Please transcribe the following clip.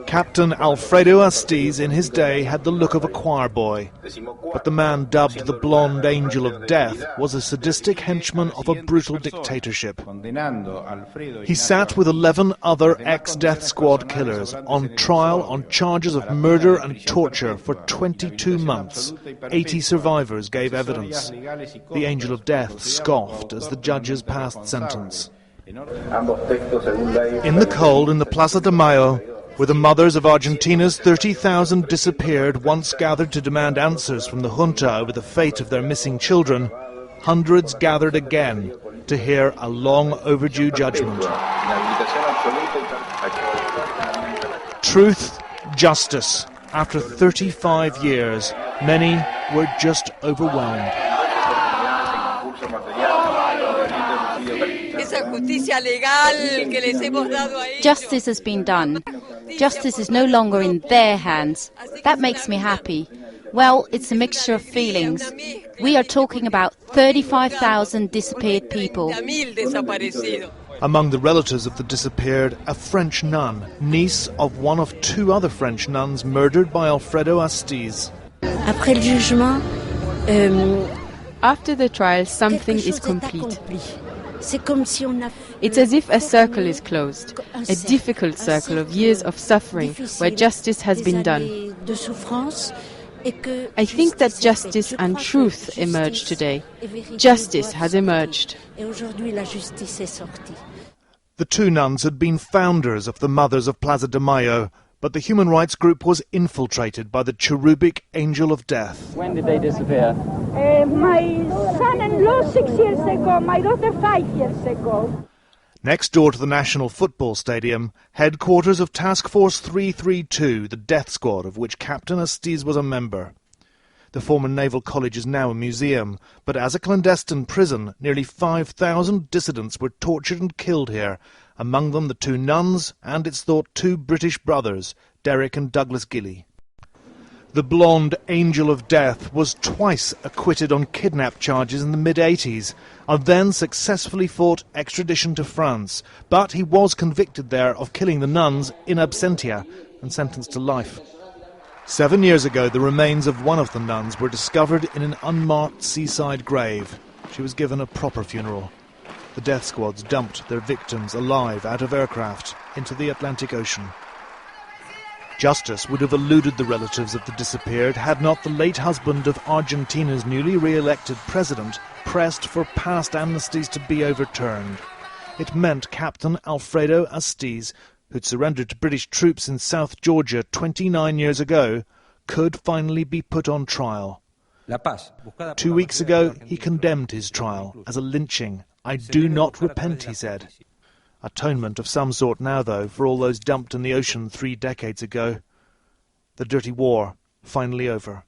Captain Alfredo Astiz in his day had the look of a choir boy, but the man dubbed the Blonde Angel of Death was a sadistic henchman of a brutal dictatorship. He sat with 11 other ex-Death Squad killers on trial on charges of murder and torture for 22 months. 80 survivors gave evidence. The Angel of Death scoffed as the judges passed sentence. In the cold in the Plaza de Mayo, where the mothers of Argentina's 30,000 disappeared once gathered to demand answers from the junta over the fate of their missing children, hundreds gathered again to hear a long overdue judgment. Truth, justice. After 35 years, many were just overwhelmed. Justice has been done. Justice is no longer in their hands. That makes me happy. Well, it's a mixture of feelings. We are talking about 35,000 disappeared people. Among the relatives of the disappeared, a French nun, niece of one of 2 other French nuns murdered by Alfredo Astiz. After the trial, something is complete. It's as if a circle is closed, a difficult circle of years of suffering where justice has been done. I think that justice and truth emerge today. Justice has emerged. The 2 nuns had been founders of the Mothers of Plaza de Mayo, but the human rights group was infiltrated by the cherubic Angel of Death. When did they disappear? My son-in-law 6 years ago, my daughter 5 years ago. Next door to the National Football Stadium, headquarters of Task Force 332, the death squad of which Captain Astiz was a member. The former Naval College is now a museum, but as a clandestine prison, nearly 5,000 dissidents were tortured and killed here, among them the 2 nuns and, it's thought, 2 British brothers, Derek and Douglas Gilly. The blonde Angel of Death was twice acquitted on kidnap charges in the mid-80s, and then successfully fought extradition to France, but he was convicted there of killing the nuns in absentia and sentenced to life. 7 years ago, the remains of one of the nuns were discovered in an unmarked seaside grave. She was given a proper funeral. The death squads dumped their victims alive out of aircraft into the Atlantic Ocean. Justice would have eluded the relatives of the disappeared had not the late husband of Argentina's newly re-elected president pressed for past amnesties to be overturned. It meant Captain Alfredo Astiz, who'd surrendered to British troops in South Georgia 29 years ago, could finally be put on trial. 2 weeks ago, he condemned his trial as a lynching. "I do not repent," he said. Atonement of some sort now, though, for all those dumped in the ocean 3 decades ago. The dirty war finally over.